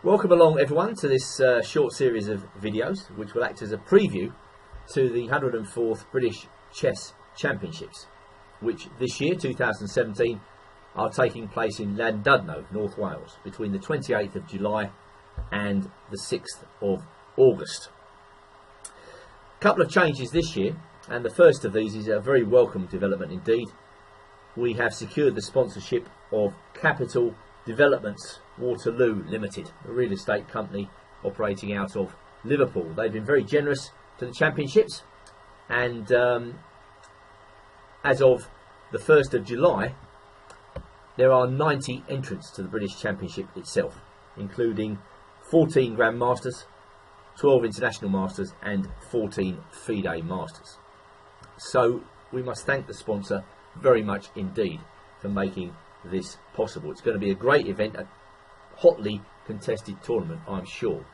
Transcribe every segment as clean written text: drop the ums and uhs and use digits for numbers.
Welcome along everyone to this short series of videos which will act as a preview to the 104th British Chess Championships, which this year, 2017, are taking place in Llandudno, North Wales, between the 28th of July and the 6th of August. A couple of changes this year, and the first of these is a very welcome development indeed. We have secured the sponsorship of Capital Developments Waterloo Limited, a real estate company operating out of Liverpool. They've been very generous to the championships, and as of the 1st of July there are 90 entrants to the British Championship itself, including 14 Grand Masters, 12 International Masters and 14 FIDE Masters. So we must thank the sponsor very much indeed for making this possible. It's going to be a great event, a hotly contested tournament, I'm sure.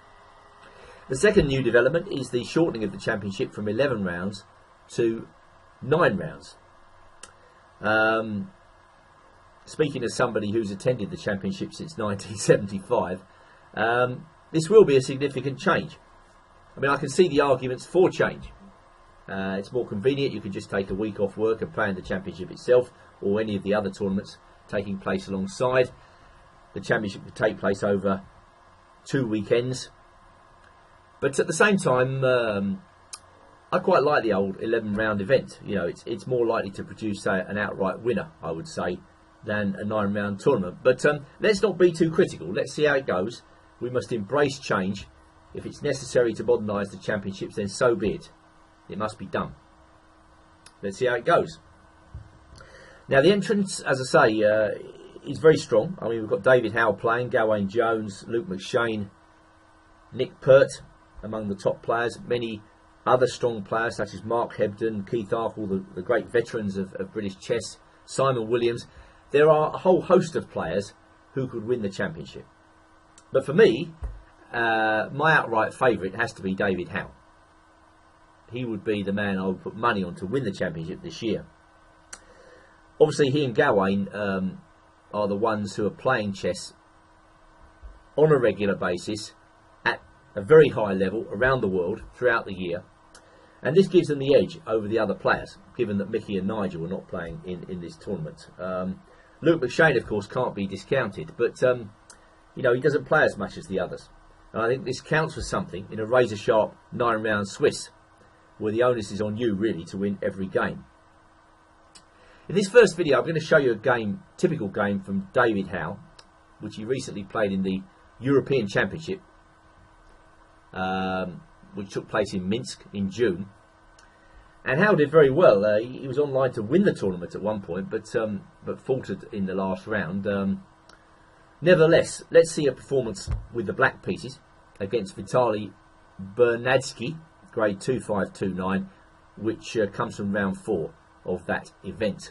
The second new development is the shortening of the championship from 11 rounds to 9 rounds. Speaking as somebody who's attended the championship since 1975, this will be a significant change. I mean, I can see the arguments for change. It's more convenient. You can just take a week off work and play in the championship itself, or any of the other tournaments taking place alongside. The championship would take place over 2 weekends. But at the same time, I quite like the old 11-round event. You know, it's more likely to produce, say, an outright winner, I would say, than a 9-round tournament. But let's not be too critical. Let's see how it goes. We must embrace change. If it's necessary to modernise the championships, then so be it. It must be done. Let's see how it goes. Now, the entrance, as I say, is very strong. I mean, we've got David Howell playing, Gawain Jones, Luke McShane, Nick Pert among the top players. Many other strong players such as Mark Hebden, Keith Arkle, the great veterans of British chess, Simon Williams. There are a whole host of players who could win the championship. But for me, my outright favourite has to be David Howell. He would be the man I would put money on to win the championship this year. Obviously, he and Gawain are the ones who are playing chess on a regular basis at a very high level around the world throughout the year. And this gives them the edge over the other players, given that Mickey and Nigel are not playing in this tournament. Luke McShane, of course, can't be discounted, but you know, he doesn't play as much as the others. And I think this counts for something in a razor-sharp 9-round Swiss, where the onus is on you, really, to win every game. In this first video, I'm going to show you a game, typical game from David Howell, which he recently played in the European Championship, which took place in Minsk in June. And Howell did very well. He was online to win the tournament at one point, but faltered in the last round. Nevertheless, let's see a performance with the black pieces against Vitaly Bernadskij, grade 2529, which comes from round 4 of that event.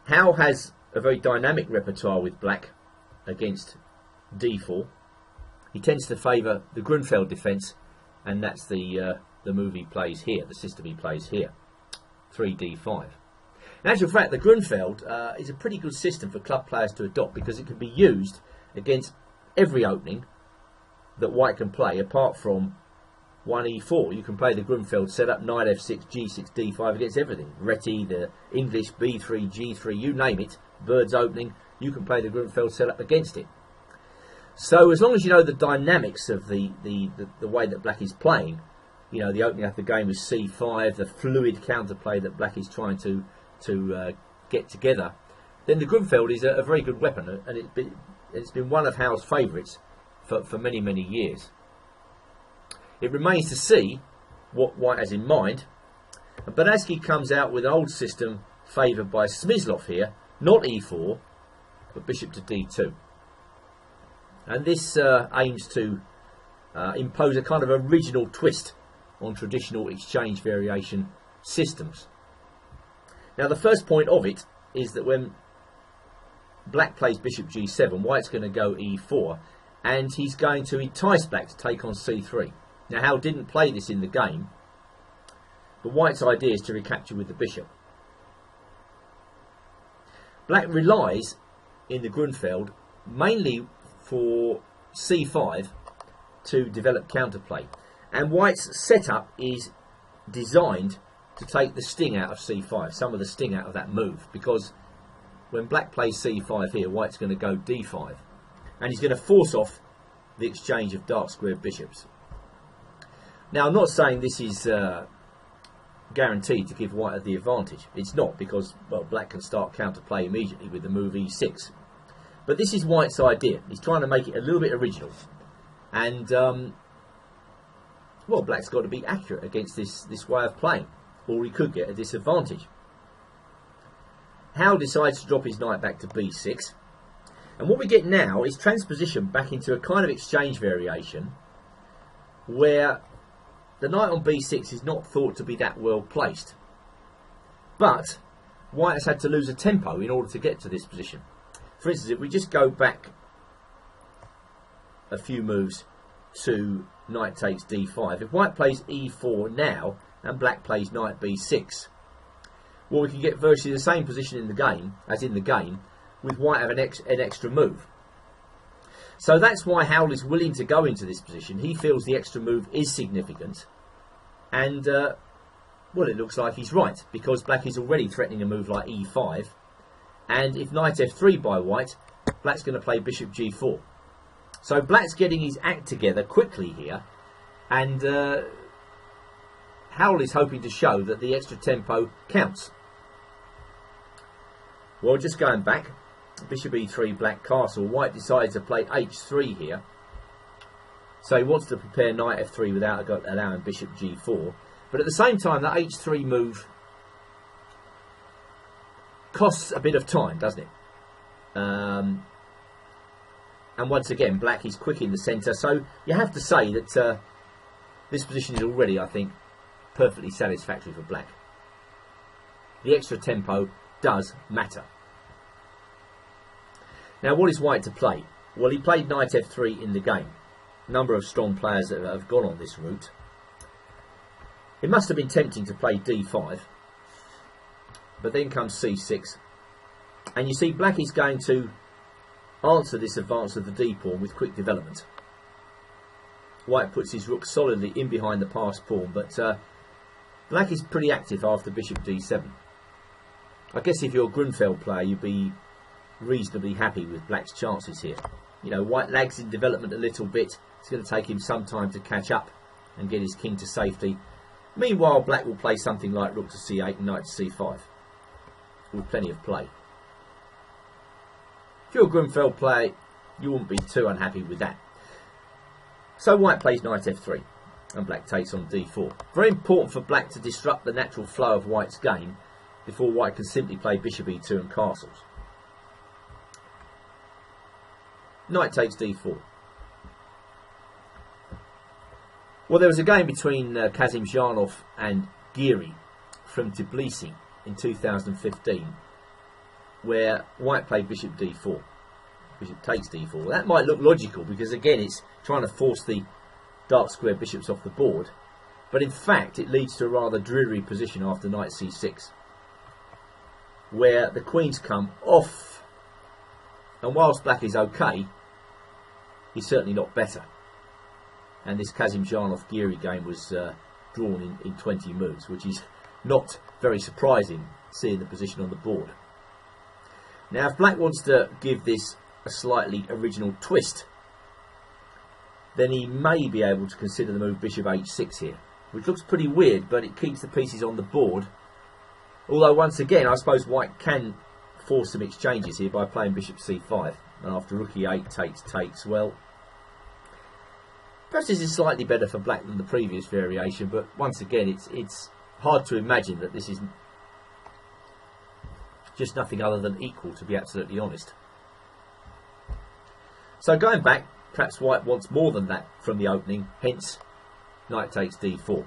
Howell has a very dynamic repertoire with black against d4. He tends to favour the Grunfeld defence, and that's the move he plays here, the system he plays here, 3d5. In actual fact, the Grunfeld is a pretty good system for club players to adopt, because it can be used against every opening that white can play, apart from 1e4. You can play the Grunfeld setup, knight f6, g6, d5 against everything. Reti, the English, b3, g3, you name it, bird's opening, you can play the Grunfeld setup against it. So as long as you know the dynamics of the way that black is playing, you know, the opening up the game with c5, the fluid counterplay that black is trying to get together, then the Grunfeld is a very good weapon, and it's been one of Howell's favourites for many, many years. It remains to see what white has in mind. And Bernadskij comes out with an old system favoured by Smyslov here, not e4, but bishop to d2. And this aims to impose a kind of original twist on traditional exchange variation systems. Now, the first point of it is that when black plays bishop g7, white's going to go e4, and he's going to entice black to take on c3. Now, Howell didn't play this in the game, but white's idea is to recapture with the bishop. Black relies in the Grunfeld mainly for c5 to develop counterplay. And white's setup is designed to take the sting out of c5, some of the sting out of that move, because when black plays c5 here, white's going to go d5, and he's going to force off the exchange of dark squared bishops. Now, I'm not saying this is guaranteed to give white the advantage. It's not, because, well, black can start counterplay immediately with the move e6. But this is white's idea. He's trying to make it a little bit original. And, well, black's got to be accurate against this way of playing, or he could get a disadvantage. Howell decides to drop his knight back to b6. And what we get now is transposition back into a kind of exchange variation where the knight on b6 is not thought to be that well placed. But white has had to lose a tempo in order to get to this position. For instance, if we just go back a few moves to knight takes d5, if white plays e4 now and black plays knight b6, well, we can get virtually the same position in the game as in the game, with white having an extra move. So that's why Howell is willing to go into this position. He feels the extra move is significant, and well, it looks like he's right, because black is already threatening a move like e5, and if knight f3 by white, black's going to play bishop g4. So black's getting his act together quickly here, and Howell is hoping to show that the extra tempo counts. Well, just going back, bishop e3, black castle. White decides to play h3 here. So he wants to prepare knight f3 without allowing bishop g4. But at the same time, that h3 move costs a bit of time, doesn't it? And once again, black is quick in the centre. So you have to say that this position is already, I think, perfectly satisfactory for black. The extra tempo does matter. Now, what is white to play? Well, he played knight f3 in the game. A number of strong players that have gone on this route. It must have been tempting to play d5, but then comes c6, and you see black is going to answer this advance of the d pawn with quick development. White puts his rook solidly in behind the passed pawn, but black is pretty active after bishop d7. I guess if you're a Grunfeld player, you'd be reasonably happy with black's chances here. You know, white lags in development a little bit. It's going to take him some time to catch up and get his king to safety. Meanwhile, black will play something like rook to c8 and knight to c5 with plenty of play. If you're a Grunfeld player, you wouldn't be too unhappy with that. So white plays knight f3 and black takes on d4. Very important for black to disrupt the natural flow of white's game before white can simply play bishop e2 and castles. Knight takes d4. Well, there was a game between Kazim Zhanov and Giri from Tbilisi in 2015 where white played bishop d4. Bishop takes d4. That might look logical because, again, it's trying to force the dark square bishops off the board. But in fact, it leads to a rather dreary position after knight c6, where the queens come off. And whilst black is okay, he's certainly not better. And this Kazim Zhanov-Giri game was drawn in 20 moves, which is not very surprising, seeing the position on the board. Now, if black wants to give this a slightly original twist, then he may be able to consider the move bishop h6 here, which looks pretty weird, but it keeps the pieces on the board. Although, once again, I suppose white can force some exchanges here by playing bishop c5. And after rook e8 takes, well, perhaps this is slightly better for black than the previous variation, but once again, it's hard to imagine that this is just nothing other than equal, to be absolutely honest. So going back, perhaps white wants more than that from the opening, hence knight takes d4.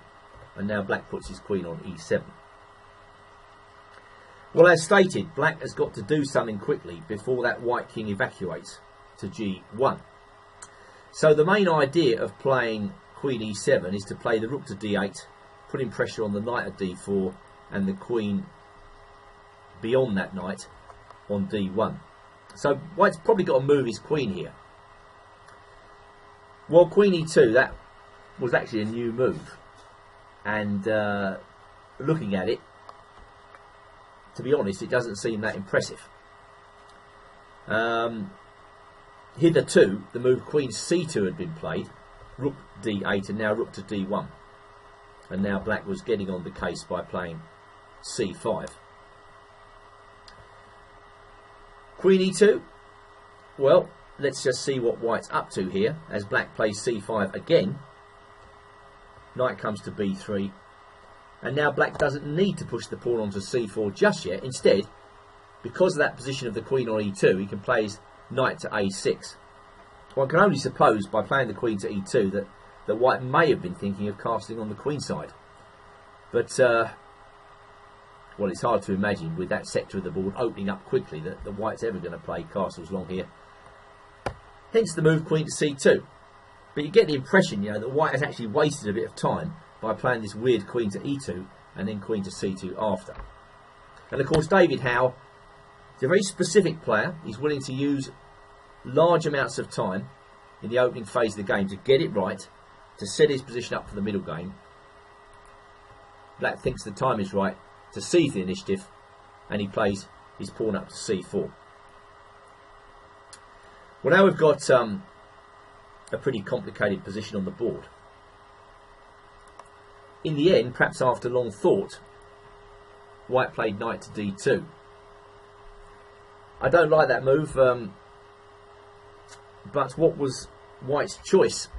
And now black puts his queen on e7. Well, as stated, black has got to do something quickly before that white king evacuates to g1. So the main idea of playing queen e7 is to play the rook to d8, putting pressure on the knight at d4 and the queen beyond that knight on d1. So white's probably got to move his queen here. Well, Queen E2, that was actually a new move. And looking at it, to be honest, it doesn't seem that impressive. Hitherto, the move Queen C2 had been played, Rook D8 and now Rook to D1. And now Black was getting on the case by playing C5. Queen E2, well, let's just see what White's up to here as Black plays C5 again. Knight comes to B3, and now Black doesn't need to push the pawn onto C4 just yet. Instead, because of that position of the Queen on E2, he can play his Knight to A6. One can only suppose by playing the Queen to E2 that White may have been thinking of casting on the Queen side. But, well, it's hard to imagine with that sector of the board opening up quickly that White's ever going to play castles long here. Hence the move Queen to C2. But you get the impression, you know, that White has actually wasted a bit of time by playing this weird Queen to E2 and then Queen to C2 after. And of course, David Howell is a very specific player. He's willing to use large amounts of time in the opening phase of the game to get it right, to set his position up for the middle game. Black thinks the time is right to seize the initiative, and he plays his pawn up to C4. Well, now we've got a pretty complicated position on the board. In the end, perhaps after long thought, White played Knight to D2. I don't like that move, but what was White's choice?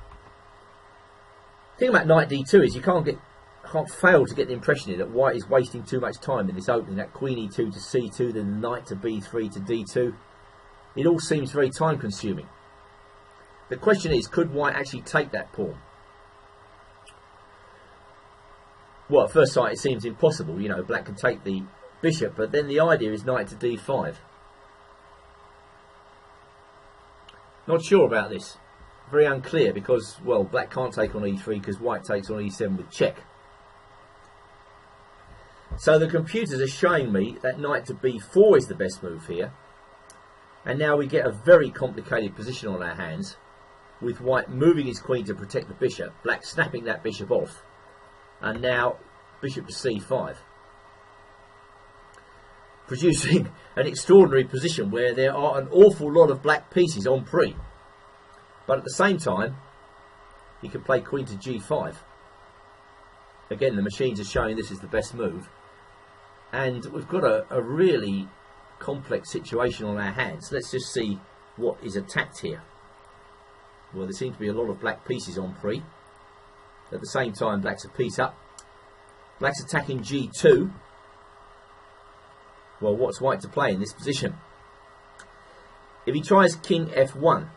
The thing about Knight D2 is you can't fail to get the impression here that White is wasting too much time in this opening. That Queen E2 to C2, then Knight to B3 to D2. It all seems very time consuming. The question is, could White actually take that pawn? Well, at first sight it seems impossible. You know, Black can take the bishop, but then the idea is Knight to D5. Not sure about this. Very unclear because, well, Black can't take on E3 because White takes on E7 with check. So the computers are showing me that Knight to B4 is the best move here. And now we get a very complicated position on our hands, with White moving his queen to protect the bishop, Black snapping that bishop off, and now bishop to C5. Producing an extraordinary position where there are an awful lot of Black pieces on pre. But at the same time, he can play Queen to G5. Again, the machines are showing this is the best move. And we've got a really complex situation on our hands. Let's just see what is attacked here. Well, there seems to be a lot of Black pieces on pre. At the same time, Black's a piece up. Black's attacking G2. Well, what's White to play in this position? If he tries King F1,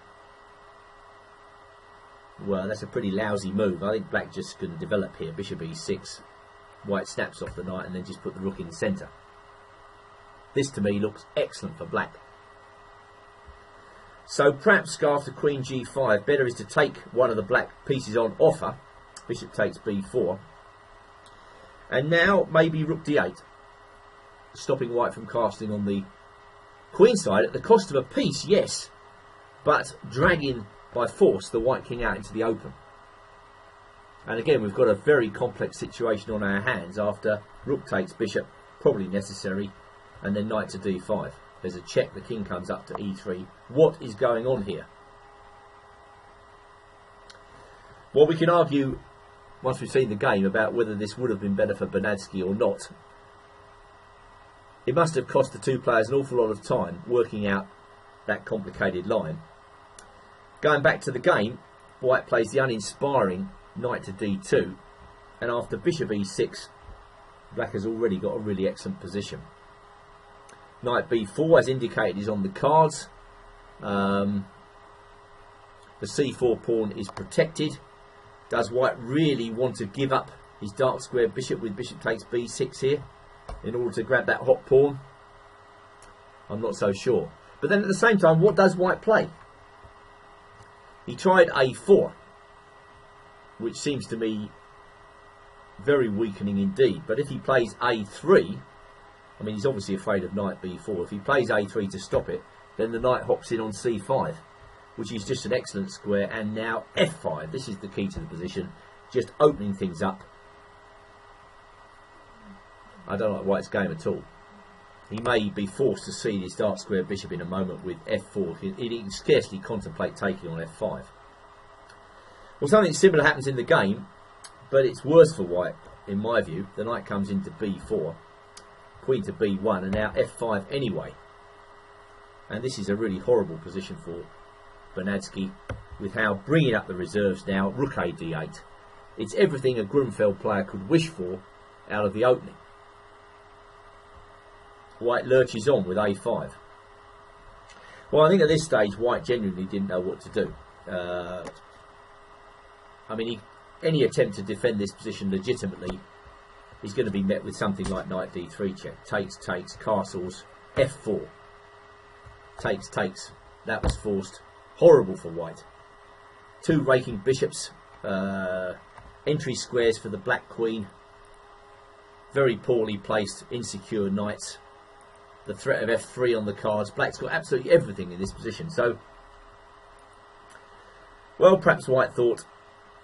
well, that's a pretty lousy move. I think Black just couldn't develop here. Bishop E6. White snaps off the knight and then just put the rook in the centre. This to me looks excellent for Black. So perhaps go after Queen G5. Better is to take one of the Black pieces on offer. Bishop takes B4. And now maybe Rook D8. Stopping White from casting on the Queen side at the cost of a piece, yes. But dragging by force the White King out into the open. And again, we've got a very complex situation on our hands after Rook takes Bishop, probably necessary, and then Knight to D5. There's a check, the King comes up to E3. What is going on here? Well, we can argue, once we've seen the game, about whether this would have been better for Bernadskij or not. It must have cost the two players an awful lot of time working out that complicated line. Going back to the game, White plays the uninspiring Knight to D2, and after Bishop E6, Black has already got a really excellent position. Knight B4, as indicated, is on the cards. The C4 pawn is protected. Does White really want to give up his dark square bishop with bishop takes B6 here in order to grab that hot pawn? I'm not so sure. But then at the same time, what does White play? He tried A4, which seems to me very weakening indeed. But if he plays A3, I mean, he's obviously afraid of Knight B4. If he plays A3 to stop it, then the Knight hops in on C5. which is just an excellent square, and now f5. This is the key to the position, just opening things up. I don't like White's game at all. He may be forced to see this dark square bishop in a moment with f4. He can scarcely contemplate taking on f5. Well, something similar happens in the game, but it's worse for White, in my view. The knight comes into b4, queen to b1, and now f5 anyway. And this is a really horrible position for Bernadskij, with Howell bringing up the reserves now, rook a d8. It's everything a Grunfeld player could wish for out of the opening. White lurches on with a5. Well, I think at this stage White genuinely didn't know what to do. I mean, any attempt to defend this position legitimately is going to be met with something like knight d3 check. Takes, castles, f4. Takes. That was forced. Horrible for White. Two raking bishops. Entry squares for the black queen. Very poorly placed, insecure knights. The threat of f3 on the cards. Black's got absolutely everything in this position. So, well, perhaps White thought,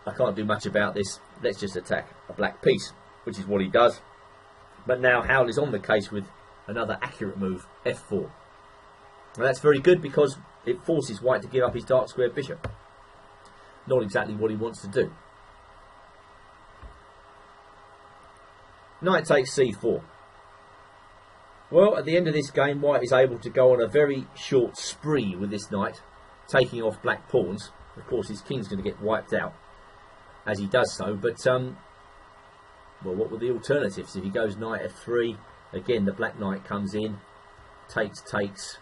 I can't do much about this. Let's just attack a black piece, which is what he does. But now Howell is on the case with another accurate move, f4. Well, that's very good because it forces White to give up his dark square bishop. Not exactly what he wants to do. Knight takes c4. Well, at the end of this game, White is able to go on a very short spree with this knight, taking off black pawns. Of course, his king's going to get wiped out as he does so, but well, what were the alternatives? If he goes knight f3, again the black knight comes in, takes.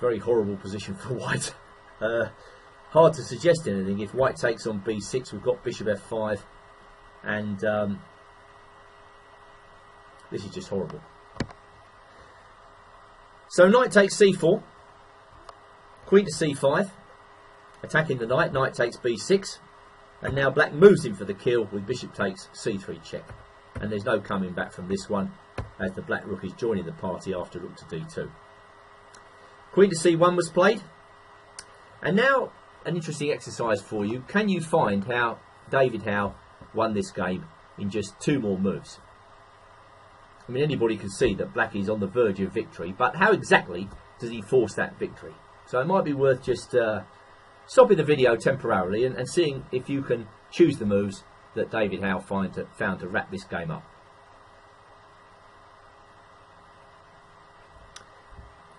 Very horrible position for White. Hard to suggest anything. If White takes on b6, we've got bishop f5, and this is just horrible. So knight takes c4, queen to c5, attacking the knight. Knight takes b6, and now black moves in for the kill with bishop takes c3 check. And there's no coming back from this one, as the black rook is joining the party after rook to d2. Queen to c1 was played. And now an interesting exercise for you. Can you find how David Howell won this game in just two more moves? I mean, anybody can see that black is on the verge of victory, but how exactly does he force that victory? So it might be worth just stopping the video temporarily and seeing if you can choose the moves that David Howell found to wrap this game up.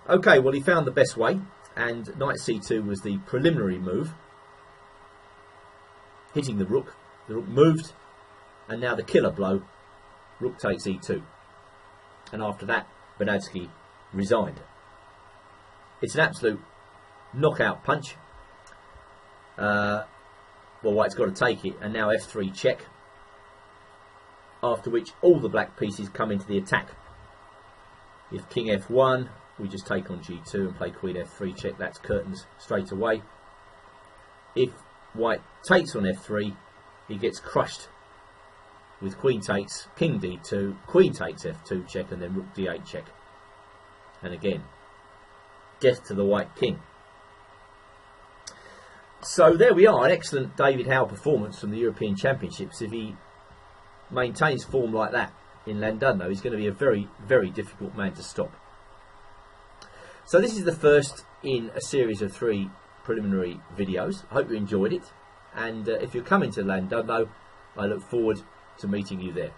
Okay, well, he found the best way, and knight c2 was the preliminary move, hitting the rook. The rook moved, and now the killer blow, rook takes e2. And after that, Bernadskij resigned. It's an absolute knockout punch. Well, White's got to take it, and now f3 check, after which all the black pieces come into the attack. If king f1, we just take on g2 and play queen f3 check. That's curtains straight away. If White takes on f3, he gets crushed with queen takes, king d2, queen takes f2 check, and then rook d8 check. And again, death to the white king. So there we are, an excellent David Howell performance from the European Championships. If he maintains form like that in Llandudno, he's going to be a very, very difficult man to stop. So this is the first in a series of 3 preliminary videos. I hope you enjoyed it, and if you're coming to Llandudno, I look forward to meeting you there.